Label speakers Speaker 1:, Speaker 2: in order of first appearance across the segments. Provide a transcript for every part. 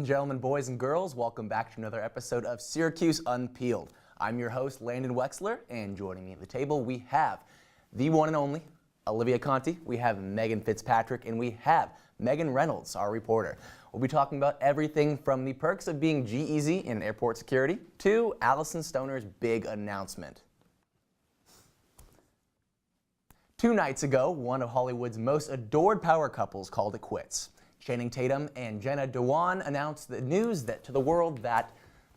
Speaker 1: Gentlemen, boys and girls, welcome back to another episode of Syracuse Unpeeled. I'm your host, Landon Wexler, and joining me at the table, we have the one and only Olivia Conte, we have Meagan Fitzpatrick, and we have Meagan Reynolds, our reporter. We'll be talking about everything from the perks of being G-Eazy in airport security to Allison Stoner's big announcement. 2 nights ago, one of Hollywood's most adored power couples called it quits. Channing Tatum and Jenna Dewan announced the news to the world that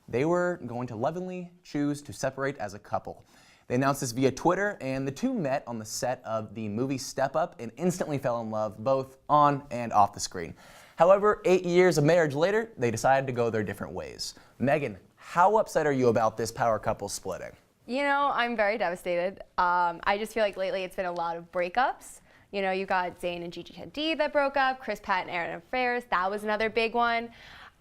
Speaker 1: they were going to lovingly choose to separate as a couple. They announced this via Twitter, and the two met on the set of the movie Step Up and instantly fell in love, both on and off the screen. However, 8 years of marriage later, they decided to go their different ways. Meagan, how upset are you about this power couple splitting?
Speaker 2: You know, I'm very devastated. I just feel like lately it's been a lot of breakups. You know, you got Zayn and Gigi Hadid that broke up, Chris Pratt and Aaron Affairs, that was another big one.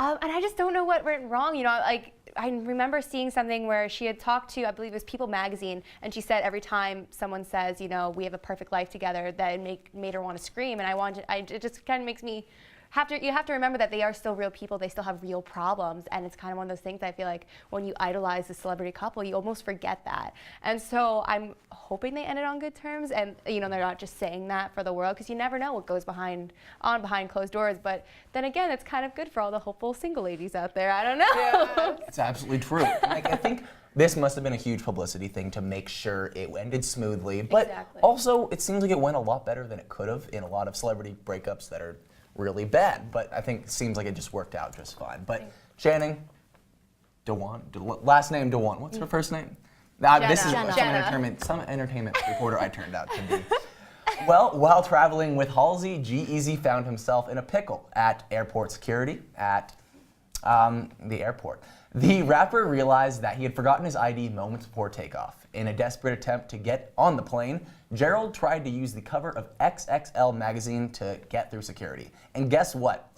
Speaker 2: And I just don't know what went wrong. You know, like, I remember seeing something where she had talked to, I believe it was People magazine, and she said every time someone says, you know, we have a perfect life together, that it made her want to scream. And it just kind of makes me, you have to remember that they are still real people, they still have real problems, and it's kind of one of those things I feel like when you idolize a celebrity couple, you almost forget that. And so I'm hoping they ended on good terms, and you know, they're not just saying that for the world, because you never know what goes behind closed doors. But then again, it's kind of good for all the hopeful single ladies out there. I don't know.
Speaker 1: Yeah. It's absolutely true. Like, I think this must have been a huge publicity thing to make sure it ended smoothly, but also it seems like it went a lot better than it could have in a lot of celebrity breakups that are really bad, but I think it seems like it just worked out just fine. But Channing Dewan, last name Dewan. What's her first name? This is some entertainment reporter I turned out to be. Well, while traveling with Halsey, G-Eazy found himself in a pickle at airport security at the airport. The rapper realized that he had forgotten his ID moments before takeoff. In a desperate attempt to get on the plane, Gerald tried to use the cover of XXL magazine to get through security. And guess what?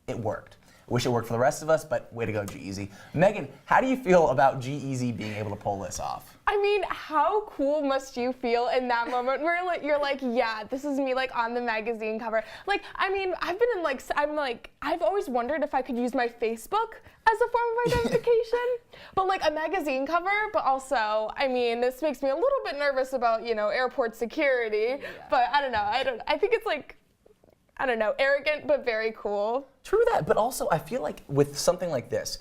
Speaker 1: It worked. I wish it worked for the rest of us, but way to go, G-Eazy. Meagan, how do you feel about G-Eazy being able to pull this off?
Speaker 3: I mean, how cool must you feel in that moment where you're like, yeah, this is me like on the magazine cover. Like, I mean, I've always wondered if I could use my Facebook as a form of identification, but like a magazine cover. But also, I mean, this makes me a little bit nervous about, you know, airport security. Yeah. But I don't know. I think it's like, I don't know, arrogant but very cool.
Speaker 1: True that, but also I feel like with something like this,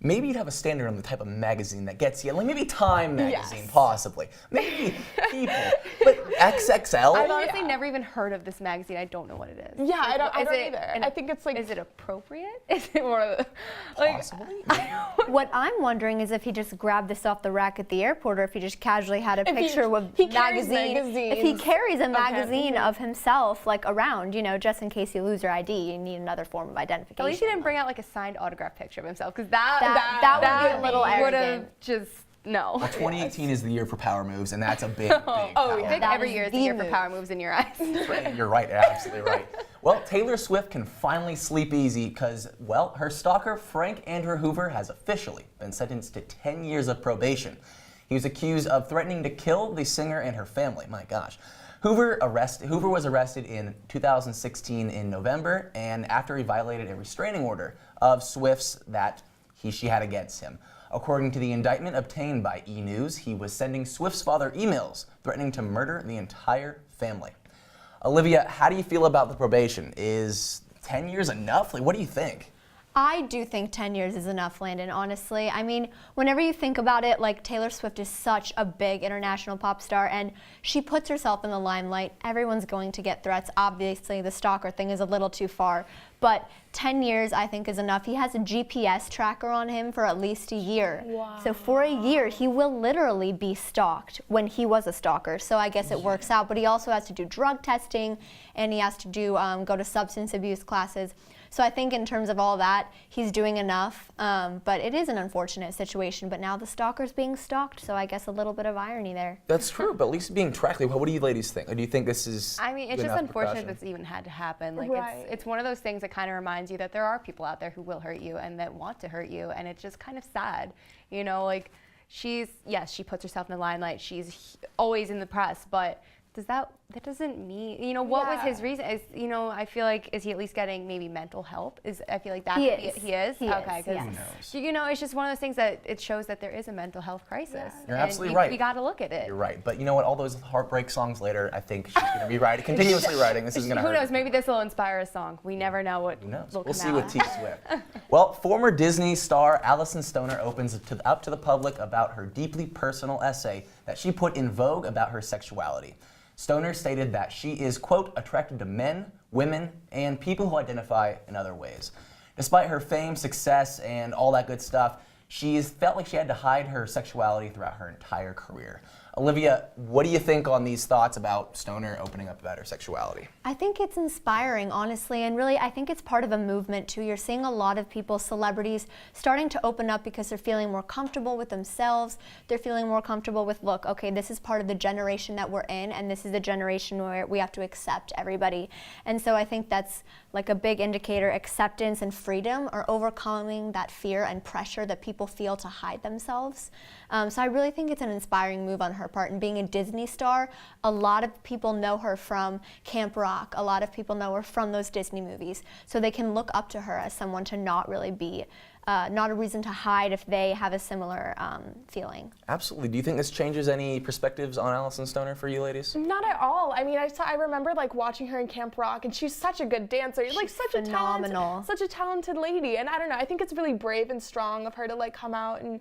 Speaker 1: maybe you'd have a standard on the type of magazine that gets you, like maybe Time magazine, possibly. Maybe People, but XXL?
Speaker 2: I've honestly never even heard of this magazine. I don't know what it is.
Speaker 3: Yeah, I don't either. I think it's like...
Speaker 2: Is it appropriate? Is it more of the... Like,
Speaker 1: possibly?
Speaker 4: What I'm wondering is if he just grabbed this off the rack at the airport, or if he just casually had a picture with magazine. If he carries a magazine of himself, like, around, you know, just in case you lose your ID, you need another form of identification.
Speaker 2: At least he didn't bring out like a signed autograph picture of himself, because
Speaker 4: that would be a little arrogant.
Speaker 2: No.
Speaker 1: Well, 2018 is the year for power moves, and that's a big, big power move.
Speaker 2: Every year is the year for power moves in your eyes.
Speaker 1: You're right, absolutely right. Well, Taylor Swift can finally sleep easy because, well, her stalker Frank Andrew Hoover has officially been sentenced to 10 years of probation. He was accused of threatening to kill the singer and her family. My gosh. Hoover was arrested in 2016 in November, and after he violated a restraining order of Swift's that she had against him. According to the indictment obtained by E! News, he was sending Swift's father emails threatening to murder the entire family. Olivia, how do you feel about the probation? Is 10 years enough? Like, what do you think?
Speaker 4: I do think 10 years is enough, Landon, honestly. I mean, whenever you think about it, like, Taylor Swift is such a big international pop star, and she puts herself in the limelight. Everyone's going to get threats. Obviously, the stalker thing is a little too far, but 10 years, I think, is enough. He has a GPS tracker on him for at least a year. Wow. So for a year, he will literally be stalked when he was a stalker. So I guess it works out, but he also has to do drug testing and he has to go to substance abuse classes. So I think in terms of all that, he's doing enough, but it is an unfortunate situation. But now the stalker's being stalked, so I guess a little bit of irony there.
Speaker 1: That's true, but at least being tracked. What do you ladies think? Or do you think this is
Speaker 2: I mean, it's just
Speaker 1: enough
Speaker 2: unfortunate
Speaker 1: precaution?
Speaker 2: this even had to happen. Like,
Speaker 3: Right.
Speaker 2: it's one of those things that kind of reminds you that there are people out there who will hurt you and that want to hurt you, and it's just kind of sad. You know, like, she puts herself in the limelight. She's always in the press, but that doesn't mean, you know, what was his reason? Is, you know, I feel like, is he at least getting maybe mental help? I feel like that
Speaker 4: He
Speaker 2: is.
Speaker 4: is.
Speaker 2: He is?
Speaker 4: He
Speaker 2: okay,
Speaker 4: is,
Speaker 2: because,
Speaker 4: yes.
Speaker 2: you know, it's just one of those things that it shows that there is a mental health crisis.
Speaker 3: Yeah.
Speaker 1: You're
Speaker 2: and
Speaker 1: absolutely right.
Speaker 2: You got to look at it.
Speaker 1: You're right, but you know what? All those heartbreak songs later, I think she's going to be writing, continuously writing. This is going to hurt.
Speaker 2: Who knows? Maybe this will inspire a song. We never know what
Speaker 1: Who knows?
Speaker 2: will
Speaker 1: We'll
Speaker 2: come
Speaker 1: see
Speaker 2: out.
Speaker 1: with T Swift. Well, former Disney star Allison Stoner opens up to the public about her deeply personal essay that she put in Vogue about her sexuality. Stoner stated that she is, quote, attracted to men, women, and people who identify in other ways. Despite her fame, success, and all that good stuff, she's felt like she had to hide her sexuality throughout her entire career. Olivia, what do you think on these thoughts about Stoner opening up about her sexuality?
Speaker 4: I think it's inspiring, honestly, and really I think it's part of a movement too. You're seeing a lot of people, celebrities, starting to open up because they're feeling more comfortable with themselves. They're feeling more comfortable with, look, okay, this is part of the generation that we're in, and this is the generation where we have to accept everybody. And so I think that's like a big indicator. Acceptance and freedom are overcoming that fear and pressure that people feel to hide themselves. So I really think it's an inspiring move on her part. And being a Disney star, a lot of people know her from Camp Rock. A lot of people know her from those Disney movies. So they can look up to her as someone to not really be, not a reason to hide if they have a similar feeling.
Speaker 1: Absolutely. Do you think this changes any perspectives on Allison Stoner for you ladies?
Speaker 3: Not at all. I mean, I remember like watching her in Camp Rock, and she's such a good dancer. Like such
Speaker 4: phenomenal.
Speaker 3: such a talented lady. And I don't know. I think it's really brave and strong of her to like come out, and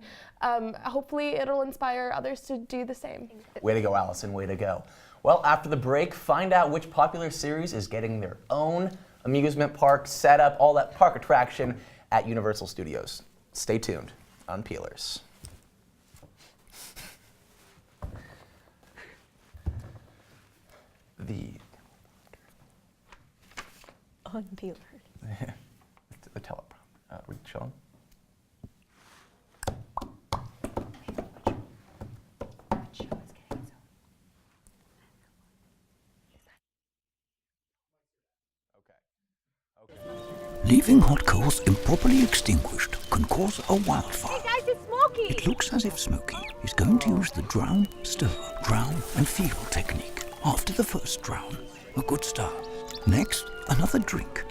Speaker 3: hopefully it'll inspire others to do the same.
Speaker 1: Way to go, Allison. Way to go. Well, after the break, find out which popular series is getting their own amusement park setup, all that park attraction at Universal Studios. Stay tuned on Peelers.
Speaker 4: Unpeeled.
Speaker 1: The teleprompter. We chilling?
Speaker 5: Leaving hot coals improperly extinguished can cause a wildfire.
Speaker 6: Hey guys, it's Smokey!
Speaker 5: It looks as if Smokey is going to use the drown, stir, drown and feel technique. After the first drown, a good start. Next, another drink.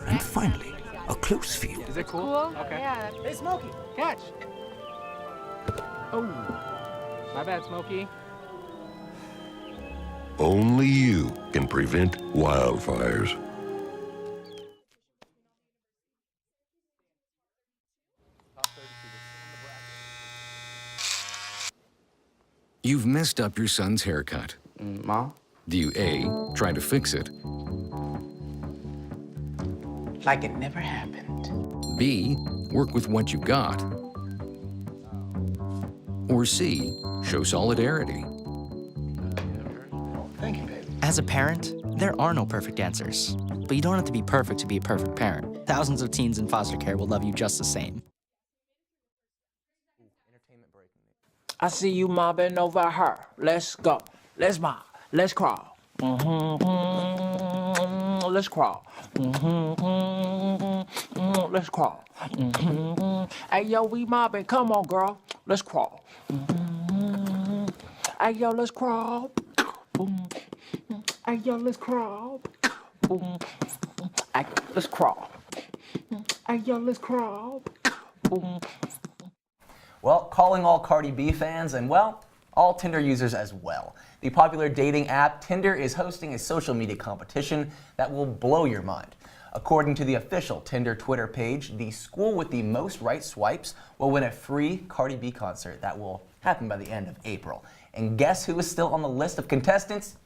Speaker 5: And finally, a close feel.
Speaker 7: Is it cool? Okay.
Speaker 3: Yeah.
Speaker 7: Hey, Smokey, catch! Oh, my bad, Smokey.
Speaker 8: Only you can prevent wildfires.
Speaker 9: You've messed up your son's haircut.
Speaker 10: Mom?
Speaker 9: Do you A, try to fix it,
Speaker 10: Like it never happened.
Speaker 9: B, work with what you got, or C, show solidarity?
Speaker 10: Thank you, baby.
Speaker 11: As a parent, there are no perfect answers. But you don't have to be perfect to be a perfect parent. Thousands of teens in foster care will love you just the same.
Speaker 10: I see you mobbing over her. Let's go. Let's mob. Let's crawl. Let's crawl. Let's crawl. Hey, yo, we mobbing. Come on, girl. Let's crawl. Hey, yo, let's crawl. Hey, yo, let's crawl. Hey, let's crawl. Hey, yo, let's crawl.
Speaker 1: Well, calling all Cardi B fans and, well, all Tinder users as well. The popular dating app Tinder is hosting a social media competition that will blow your mind. According to the official Tinder Twitter page, the school with the most right swipes will win a free Cardi B concert that will happen by the end of April. And guess who is still on the list of contestants?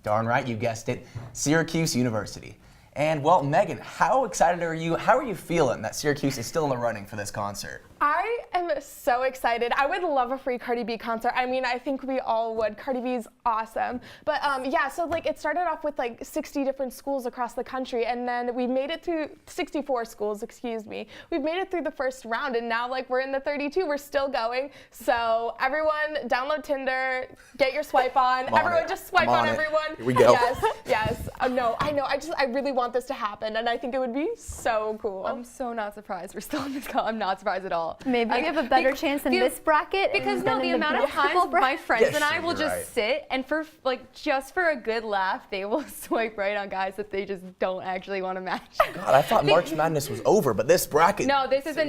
Speaker 1: Darn right, you guessed it, Syracuse University. And well, Megan, how excited are you? How are you feeling that Syracuse is still in the running for this concert?
Speaker 3: I am so excited. I would love a free Cardi B concert. I mean, I think we all would. Cardi B is awesome. But yeah, so like it started off with like 60 different schools across the country, and then we made it through 64 schools, excuse me. We've made it through the first round, and now like we're in the 32. We're still going. So everyone, download Tinder, get your swipe on. Everyone just swipe on everyone.
Speaker 1: Here we go.
Speaker 3: Yes, yes. No, I know. I really want this to happen, and I think it would be so cool.
Speaker 2: I'm so not surprised we're still in this call. I'm not surprised at all.
Speaker 4: Maybe we have a better chance in this bracket.
Speaker 2: Because no, the amount of times my friends and I will just sit and for like just for a good laugh, they will swipe right on guys that they just don't actually want to match.
Speaker 1: God, I thought March Madness was over, but this bracket.
Speaker 2: No, this is a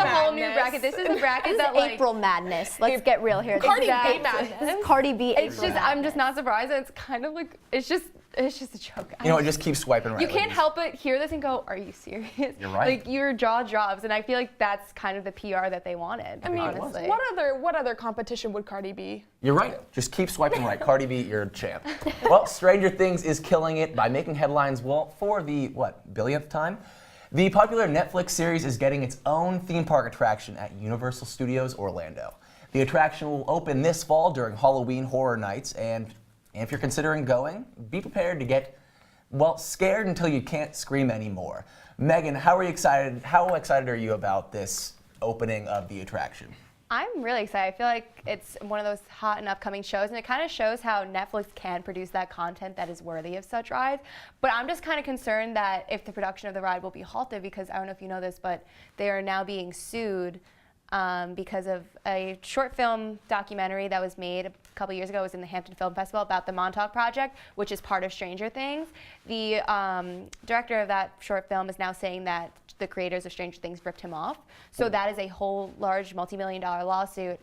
Speaker 2: whole new bracket. This is a bracket that like
Speaker 4: April Madness. Let's get real here.
Speaker 3: Cardi B Madness.
Speaker 4: Cardi B.
Speaker 2: I'm just not surprised. And it's kind of like it's just a joke.
Speaker 1: You know, it just keeps swiping right.
Speaker 2: You can't help but hear this and go, "Are you serious?"
Speaker 1: You're right.
Speaker 2: Like your jaw drops, and I feel like that's kind of the PR that they wanted.
Speaker 3: I mean,
Speaker 2: honestly.
Speaker 3: what other competition would Cardi B?
Speaker 1: You're right. Just keep swiping right. Cardi B, you're a champ. Well, Stranger Things is killing it by making headlines, well, for the, billionth time? The popular Netflix series is getting its own theme park attraction at Universal Studios Orlando. The attraction will open this fall during Halloween Horror Nights, and if you're considering going, be prepared to get, well, scared until you can't scream anymore. Megan, how excited are you about this opening of the attraction?
Speaker 2: I'm really excited. I feel like it's one of those hot and upcoming shows, and it kind of shows how Netflix can produce that content that is worthy of such rides. But I'm just kind of concerned that if the production of the ride will be halted, because I don't know if you know this, but they are now being sued because of a short film documentary that was made a couple years ago. It was in the Hampton Film Festival about the Montauk Project, which is part of Stranger Things. The director of that short film is now saying that the creators of Stranger Things ripped him off. So that is a whole large multi-million-dollar lawsuit,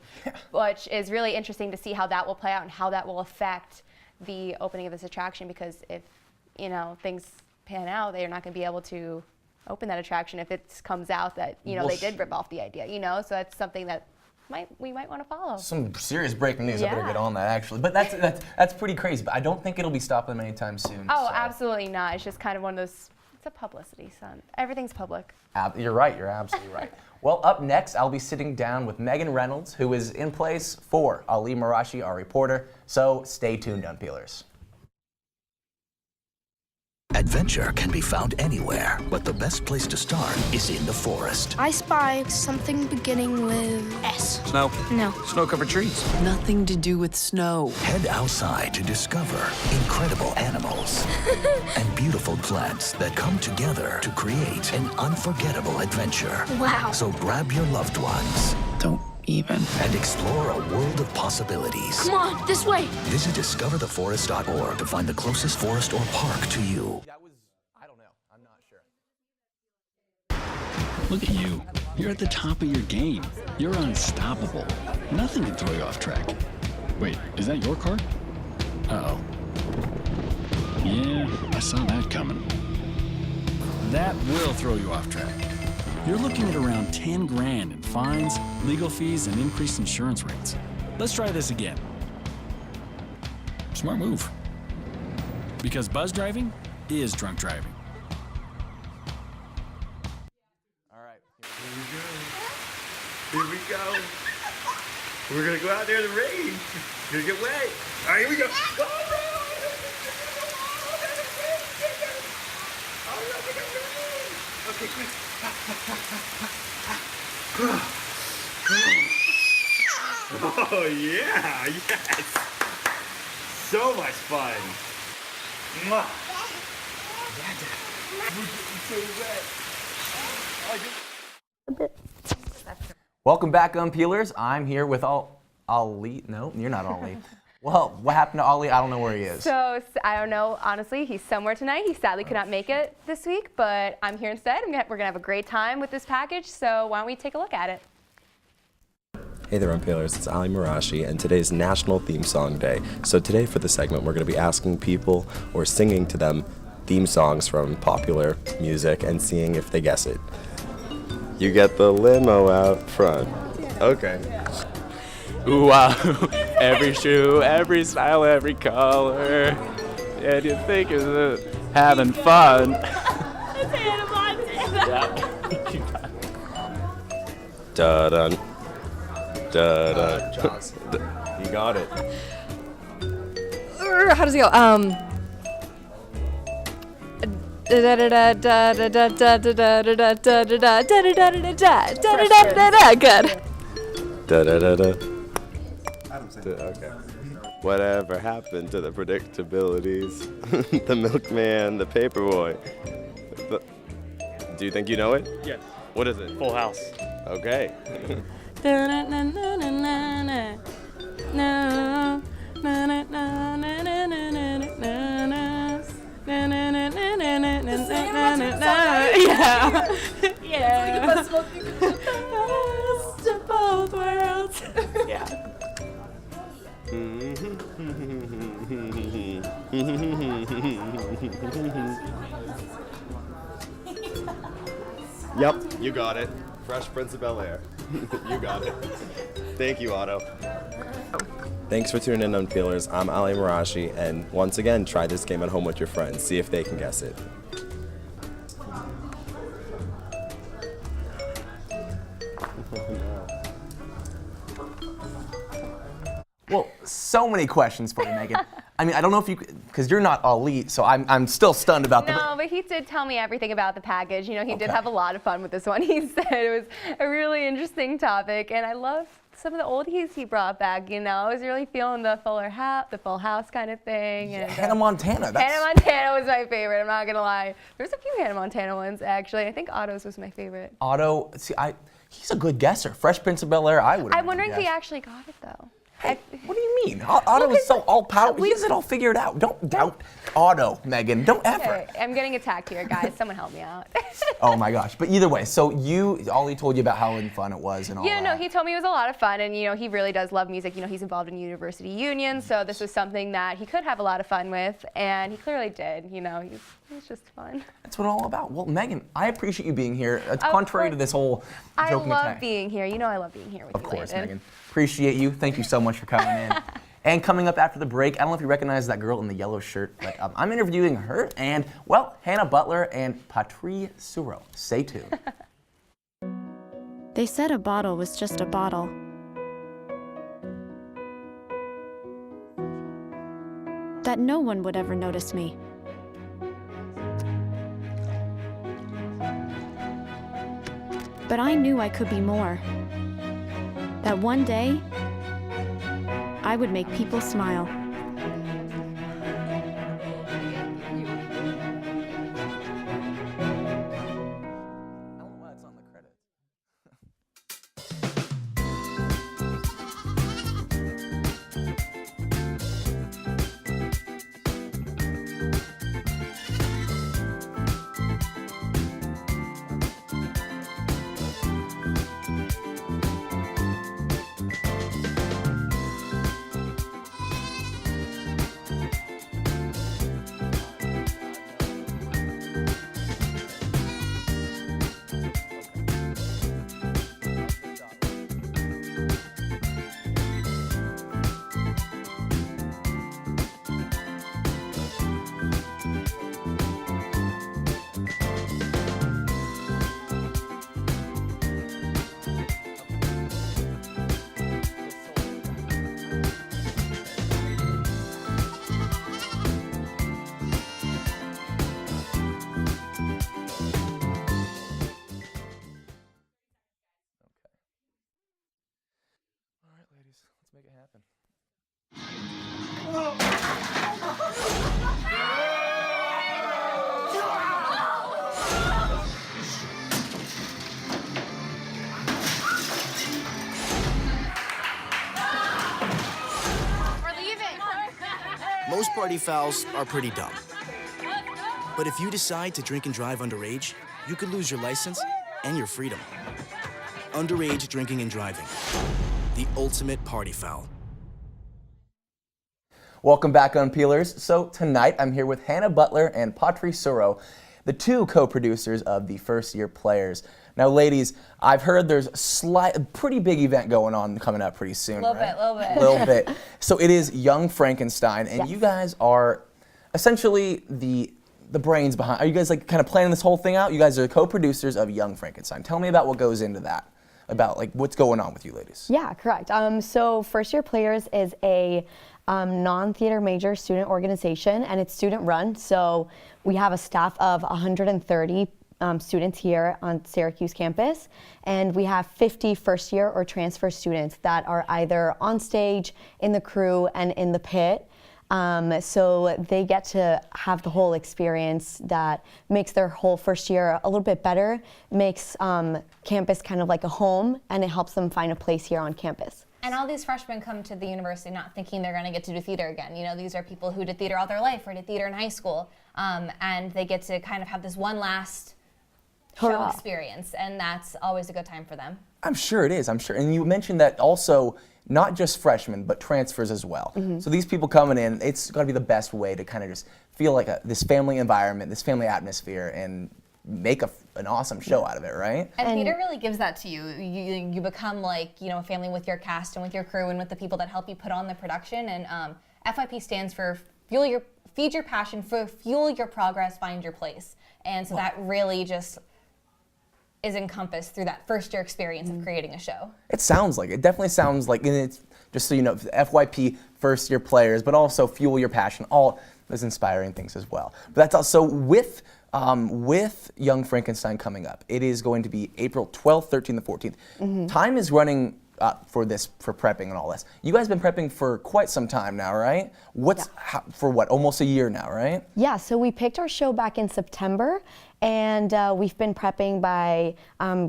Speaker 2: which is really interesting to see how that will play out and how that will affect the opening of this attraction, because if things pan out, they're not going to be able to open that attraction if it comes out that they did rip off the idea. So that's something that we might want to follow.
Speaker 1: Some serious breaking news. I better get on that actually. But that's pretty crazy. But I don't think it'll be stopping them anytime soon.
Speaker 2: Oh,
Speaker 1: so.
Speaker 2: Absolutely not. It's just kind of one of those. It's a publicity stunt. Everything's public.
Speaker 1: You're right. You're absolutely right. Well, up next, I'll be sitting down with Meagan Reynolds, who is in place for Ali Marashi, our reporter. So stay tuned, Unpeelers.
Speaker 5: Adventure can be found anywhere, but the best place to start is in the forest.
Speaker 6: I spy something beginning with S.
Speaker 9: Snow.
Speaker 6: No.
Speaker 9: Snow-covered trees.
Speaker 12: Nothing to do with snow.
Speaker 5: Head outside to discover incredible animals and beautiful plants that come together to create an unforgettable adventure.
Speaker 6: Wow.
Speaker 5: So grab your loved ones.
Speaker 12: Don't even.
Speaker 5: And explore a world of possibilities.
Speaker 6: Come on, this way.
Speaker 5: Visit discovertheforest.org to find the closest forest or park to you.
Speaker 1: I don't know. I'm not sure.
Speaker 13: Look at you. You're at the top of your game. You're unstoppable. Nothing can throw you off track. Wait, is that your car? Uh-oh. Yeah, I saw that coming. That will throw you off track. You're looking at around 10 grand in fines, legal fees, and increased insurance rates. Let's try this again. Smart move. Because buzz driving is drunk driving.
Speaker 1: All right.
Speaker 14: Here we go. We're gonna go out there in the rain. You're gonna get wet. All right, here we go. Okay, quick. Oh yeah, yes. So much fun. Mwah. We're getting so wet.
Speaker 1: Welcome back, Unpeelers. I'm here with Ali. No, you're not Ali. Well, what happened to Ali? I don't know where he is.
Speaker 2: So I don't know, honestly. He's somewhere tonight. He sadly could not make it this week, but I'm here instead. We're going to have a great time with this package, so why don't we take a look at it?
Speaker 15: Hey there, Unpeelers. It's Ali Marashi, and today's National Theme Song Day. So today for the segment, we're going to be asking people or singing to them theme songs from popular music and seeing if they guess it. You get the limo out front. Okay.
Speaker 16: Ooh, wow. Every shoe, every style, every color. And you think you're having fun.
Speaker 15: Da-dun. Da-dun.
Speaker 1: Jaws.
Speaker 15: You got it.
Speaker 17: How does it go? Good.
Speaker 15: Da-da-da-da. Okay. Whatever happened to the predictabilities? The milkman, the paperboy. Do you think you know it?
Speaker 18: Yes.
Speaker 15: What is it?
Speaker 18: Full House.
Speaker 15: Okay.
Speaker 17: Yeah. Yeah. Best of both worlds. Yeah.
Speaker 15: Yep, you got it. Fresh Prince of Bel-Air. You got it. Thank you, Otto. Thanks for tuning in, Unpeelers. I'm Ali Marashi, and once again, try this game at home with your friends. See if they can guess it.
Speaker 1: Well, so many questions for you, Megan. I mean, I don't know if you, because you're not Ali, so I'm still stunned about the.
Speaker 2: No, but he did tell me everything about the package. You know, he did have a lot of fun with this one. He said it was a really interesting topic, and I love some of the oldies he brought back. You know, I was really feeling the Full House kind of thing. And,
Speaker 1: Hannah Montana.
Speaker 2: Hannah Montana was my favorite. I'm not gonna lie. There's a few Hannah Montana ones actually. I think Otto's was my favorite.
Speaker 1: Otto, see, he's a good guesser. Fresh Prince of Bel-Air, I would.
Speaker 2: I'm wondering if he actually got it though.
Speaker 1: Hey, what do you mean? Otto is so all-powerful. He has it all figured out. Don't doubt Otto, Megan. Don't ever.
Speaker 2: Okay, I'm getting attacked here, guys. Someone help me out.
Speaker 1: Oh my gosh. But either way, so Ollie told you about how fun it was and all that.
Speaker 2: Yeah, no, he told me it was a lot of fun, and you know, he really does love music. You know, he's involved in university union, so this was something that he could have a lot of fun with, and he clearly did. You know, he's just fun.
Speaker 1: That's what it's all about. Well, Megan, I appreciate you being here. Contrary to this whole
Speaker 2: I
Speaker 1: joking
Speaker 2: love
Speaker 1: attack.
Speaker 2: being here. You know, I love being here with you.
Speaker 1: Of course,
Speaker 2: Landon.
Speaker 1: Megan. Appreciate you. Thank you so much for coming in. And coming up after the break, I don't know if you recognize that girl in the yellow shirt, but I'm interviewing her and, well, Hannah Butler and Patri Suro. Stay tuned.
Speaker 19: They said a bottle was just a bottle. That no one would ever notice me. But I knew I could be more. That one day, I would make people smile.
Speaker 1: Let's make it happen.
Speaker 20: We're leaving. Most party fouls are pretty dumb. But if you decide to drink and drive underage, you could lose your license and your freedom. Underage drinking and driving. The ultimate party foul.
Speaker 1: Welcome back, Unpeelers. So tonight I'm here with Hannah Butler and Patri Suro, the two co-producers of the First Year Players. Now, ladies, I've heard there's a pretty big event going on coming up pretty soon.
Speaker 2: Little
Speaker 1: bit. So it is Young Frankenstein, and you guys are essentially the brains behind. Are you guys like kind of planning this whole thing out? You guys are co-producers of Young Frankenstein. Tell me about what goes into that. about like what's going on with you ladies.
Speaker 18: Yeah, correct. So First Year Players is a non-theater major student organization, and it's student run. So we have a staff of 130 students here on Syracuse campus, and we have 50 first year or transfer students that are either on stage, in the crew, and in the pit. So they get to have the whole experience that makes their whole first year a little bit better, makes campus kind of like a home, and it helps them find a place here on campus.
Speaker 21: And all these freshmen come to the university not thinking they're going to get to do theater again. You know, these are people who did theater all their life or did theater in high school, and they get to kind of have this one last show experience, and that's always a good time for them.
Speaker 1: I'm sure it is, I'm sure. And you mentioned that also not just freshmen, but transfers as well. So these people coming in, it's got to be the best way to kind of just feel like this family environment, this family atmosphere, and make an awesome show out of it, right?
Speaker 21: And theater really gives that to you. You become like, you know, a family with your cast and with your crew and with the people that help you put on the production. And FYP stands for feed your passion, fuel your progress, find your place. And so that really just is encompassed through that first year experience of creating a show.
Speaker 1: It sounds like it. Definitely sounds like, and it's just so you know, FYP first year players, but also fuel your passion, all those inspiring things as well. But that's also with Young Frankenstein coming up. It is going to be April 12th, 13th, and 14th. Time is running for prepping and all this. You guys have been prepping for quite some time now, right? For what, almost a year now, right?
Speaker 18: Yeah, so we picked our show back in September, and we've been prepping by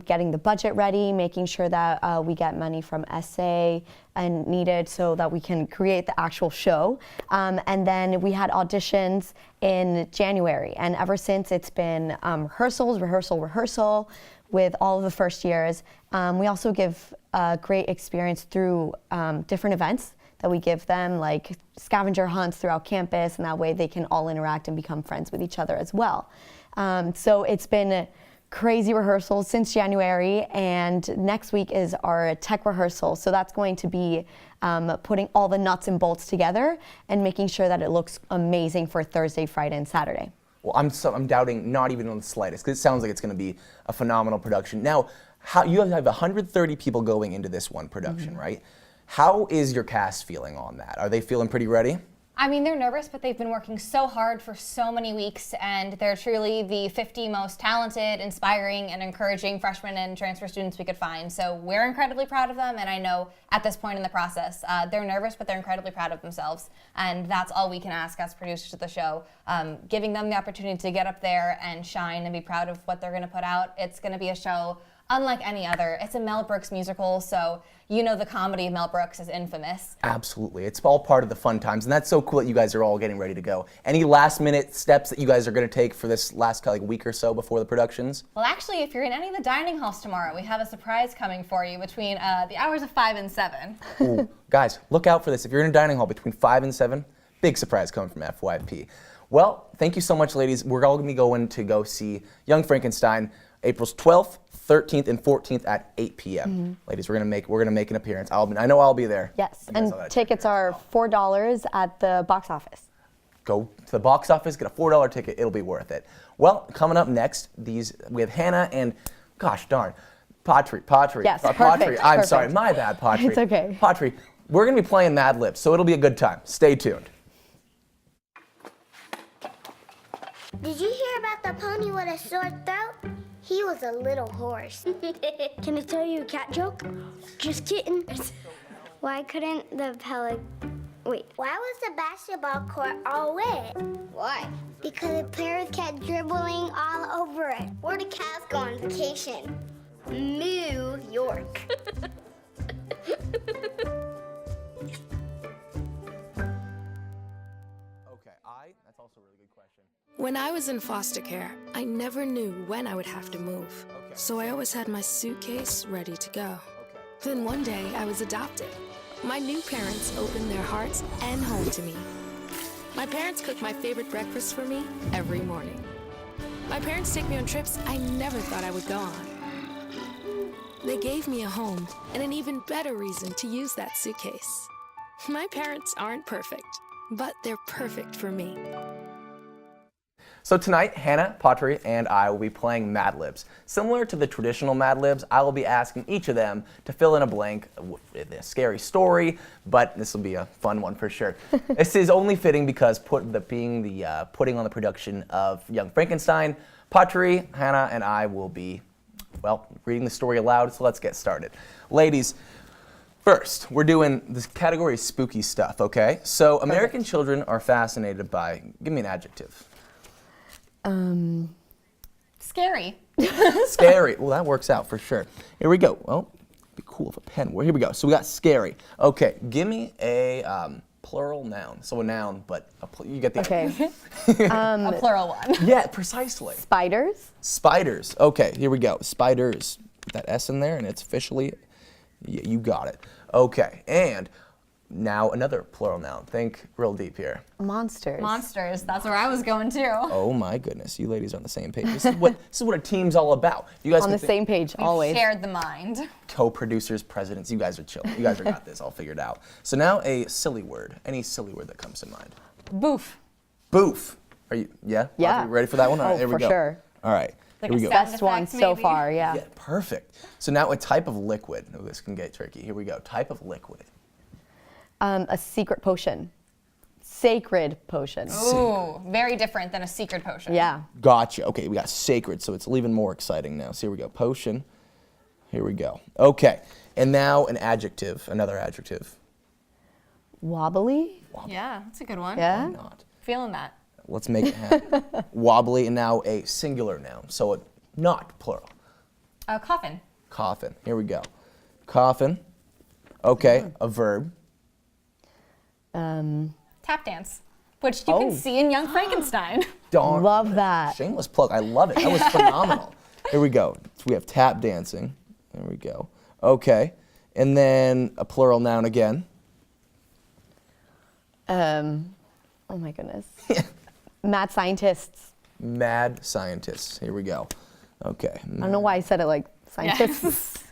Speaker 18: getting the budget ready, making sure that we get money from SA and needed so that we can create the actual show. And then we had auditions in January, and ever since it's been rehearsal with all of the first years. We also give a great experience through different events that we give them, like scavenger hunts throughout campus, and that way they can all interact and become friends with each other as well. So it's been crazy rehearsals since January, and next week is our tech rehearsal. So that's going to be putting all the nuts and bolts together and making sure that it looks amazing for Thursday, Friday, and Saturday.
Speaker 1: Well, I'm doubting not even on the slightest, because it sounds like it's going to be a phenomenal production. Now, you have 130 people going into this one production, right? How is your cast feeling on that? Are they feeling pretty ready?
Speaker 21: I mean, they're nervous, but they've been working so hard for so many weeks, and they're truly the 50 most talented, inspiring, and encouraging freshmen and transfer students we could find. So we're incredibly proud of them, and I know at this point in the process, they're nervous, but they're incredibly proud of themselves, and that's all we can ask as producers of the show, giving them the opportunity to get up there and shine and be proud of what they're going to put out. It's going to be a show unlike any other. It's a Mel Brooks musical, so you know the comedy of Mel Brooks is infamous.
Speaker 1: Absolutely. It's all part of the fun times, and that's so cool that you guys are all getting ready to go. Any last-minute steps that you guys are going to take for this last week or so before the productions?
Speaker 21: Well, actually, if you're in any of the dining halls tomorrow, we have a surprise coming for you between the hours of 5 and 7.
Speaker 1: Ooh, guys, look out for this. If you're in a dining hall between 5 and 7, big surprise coming from FYP. Well, thank you so much, ladies. We're all going to be going to go see Young Frankenstein April 12th, 13th, and 14th at 8 p.m. Ladies, we're gonna make an appearance. I know I'll be there.
Speaker 18: Yes, and tickets are $4 at the box office.
Speaker 1: Go to the box office, get a $4 ticket. It'll be worth it. Well, coming up next, we have Hannah and, gosh darn, Patri.
Speaker 18: Yes,
Speaker 1: Patri. I'm
Speaker 18: perfect.
Speaker 1: sorry, my bad, Patri.
Speaker 18: It's okay.
Speaker 1: Patri, we're gonna be playing Mad Libs, so it'll be a good time. Stay tuned.
Speaker 22: Did you hear about the pony with a sore throat? He was a little horse. Can I tell you a cat joke? Just kidding. Why couldn't the Why was the basketball court all wet? Why? Because the players kept dribbling all over it. Where do cats go on vacation? New York.
Speaker 1: That's also a really good question.
Speaker 23: When I was in foster care, I never knew when I would have to move. So I always had my suitcase ready to go. Then one day, I was adopted. My new parents opened their hearts and home to me. My parents cook my favorite breakfast for me every morning. My parents take me on trips I never thought I would go on. They gave me a home and an even better reason to use that suitcase. My parents aren't perfect, but they're perfect for me.
Speaker 1: So tonight, Hannah, Patri, and I will be playing Mad Libs. Similar to the traditional Mad Libs, I will be asking each of them to fill in a blank with a scary story, but this will be a fun one for sure. This is only fitting because putting on the production of Young Frankenstein, Patri, Hannah, and I will be, well, reading the story aloud, so let's get started. Ladies, first, we're doing this category of spooky stuff, okay? So American children are fascinated by, give me an adjective.
Speaker 21: Scary.
Speaker 1: Scary. Well, that works out for sure. Here we go. Well, it'd be cool if a pen were. Here we go. So we got scary. Okay, give me a plural noun. So a noun, but you get the idea.
Speaker 21: A plural one.
Speaker 1: Yeah, precisely.
Speaker 18: Spiders.
Speaker 1: Spiders. Okay, here we go. Spiders. Put that S in there, and it's officially, you got it. Okay, and now another plural noun. Think real deep here.
Speaker 18: Monsters.
Speaker 21: Monsters. That's where I was going too.
Speaker 1: Oh my goodness, you ladies are on the same page. This is what a team's all about. You guys
Speaker 18: on the same page, always.
Speaker 21: Shared the mind.
Speaker 1: Co-producers, presidents, you guys are chill. You guys are got this all figured out. So now a silly word. Any silly word that comes to mind.
Speaker 21: Boof.
Speaker 1: Boof. Are you? Yeah.
Speaker 18: Yeah.
Speaker 1: Are you ready for that one? All right,
Speaker 18: Oh,
Speaker 1: here we
Speaker 18: for
Speaker 1: go.
Speaker 18: sure.
Speaker 1: All right.
Speaker 21: Like
Speaker 1: here we go.
Speaker 18: Best one so
Speaker 21: maybe?
Speaker 18: far, yeah.
Speaker 1: Yeah, perfect. So now a type of liquid. Oh, this can get tricky. Here we go. Type of liquid.
Speaker 18: A secret potion. Sacred potion.
Speaker 21: Ooh, very different than a secret potion.
Speaker 18: Yeah.
Speaker 1: Gotcha. Okay, we got sacred, so it's even more exciting now. So here we go. Potion. Here we go. Okay. And now an adjective. Another adjective.
Speaker 18: Wobbly.
Speaker 21: Yeah, that's a good one.
Speaker 18: Yeah.
Speaker 1: Why not?
Speaker 21: Feeling that.
Speaker 1: Let's make it happen. Wobbly, and now a singular noun. So not plural.
Speaker 21: Coffin.
Speaker 1: Coffin. Here we go. Coffin. Okay, a verb.
Speaker 21: Tap dance, which you can see in Young Frankenstein.
Speaker 1: Darn.
Speaker 18: Love that.
Speaker 1: Shameless plug. I love it. That was phenomenal. Here we go. So we have tap dancing. There we go. Okay. And then a plural noun again.
Speaker 18: Oh my goodness. Mad scientists.
Speaker 1: Mad scientists. Here we go. Okay.
Speaker 18: I don't know why I said it like scientists.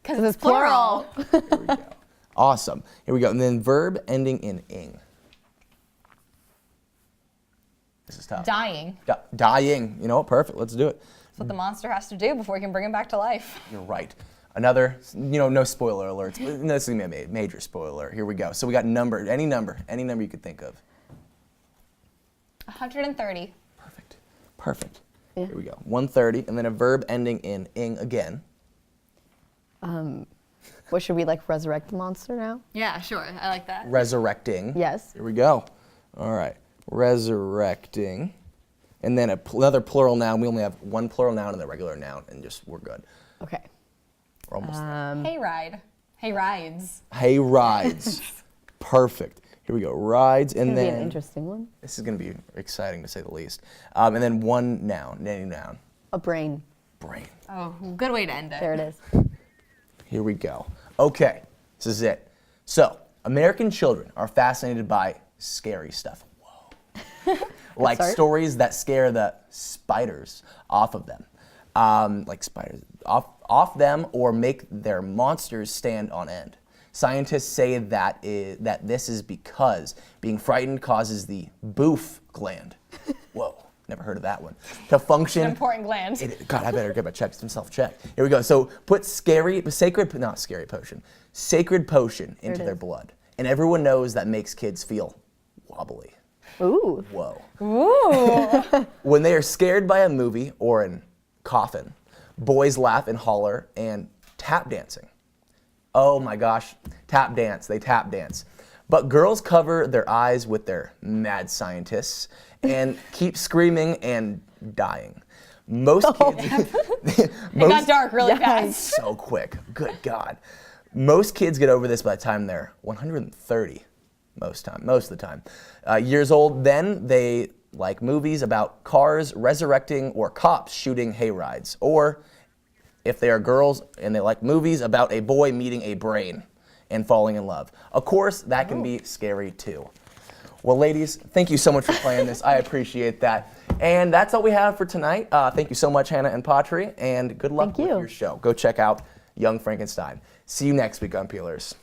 Speaker 21: Because it's plural.
Speaker 1: Here we go. Awesome. Here we go. And then verb ending in ing. This is tough.
Speaker 21: Dying.
Speaker 1: Dying. You know what? Perfect. Let's do it.
Speaker 21: That's what the monster has to do before he can bring him back to life.
Speaker 1: You're right. Another, no spoiler alerts. No, this is going to be a major spoiler. Here we go. So we got any number you could think of.
Speaker 21: 130.
Speaker 1: Perfect.
Speaker 18: Yeah.
Speaker 1: Here we go. 130, and then a verb ending in ing again.
Speaker 18: What should we resurrect the monster now?
Speaker 21: Yeah, sure. I like that.
Speaker 1: Resurrecting.
Speaker 18: Yes.
Speaker 1: Here we go. All right. Resurrecting. And then another plural noun. We only have one plural noun and the regular noun, and we're good.
Speaker 18: Okay.
Speaker 1: We're almost there.
Speaker 21: Hayride. Hayrides.
Speaker 1: Hay rides. Perfect. Here we go. Rides, and
Speaker 18: It's gonna
Speaker 1: then
Speaker 18: be an interesting one.
Speaker 1: this is going to be exciting to say the least. And then one noun, any noun.
Speaker 18: A brain.
Speaker 1: Brain.
Speaker 21: Oh, good way to end it.
Speaker 18: There it is.
Speaker 1: Here we go. Okay, this is it. So, American children are fascinated by scary stuff. Whoa. Like stories that scare the spiders off of them. Like spiders off them or make their monsters stand on end. Scientists say that this is because being frightened causes the boof gland. Whoa. Never heard of that one. To function.
Speaker 21: An important gland.
Speaker 1: God, I better get my some self-check. Here we go. So put sacred potion into their blood. And everyone knows that makes kids feel wobbly.
Speaker 18: Ooh.
Speaker 1: Whoa.
Speaker 21: Ooh.
Speaker 1: When they are scared by a movie or a coffin, boys laugh and holler and tap dancing. Oh my gosh, tap dance, they tap dance. But girls cover their eyes with their mad scientists and keep screaming and dying. Most kids...
Speaker 21: It got dark really fast.
Speaker 1: So quick, good God. Most kids get over this by the time they're 130, most of the time. Years old, then they like movies about cars resurrecting or cops shooting hayrides. Or if they are girls and they like movies about a boy meeting a brain and falling in love. Of course, that can be scary too. Well, ladies, thank you so much for playing this. I appreciate that. And that's all we have for tonight. Thank you so much, Hannah and Patri, and good luck with your show. Go check out Young Frankenstein. See you next week on Peelers.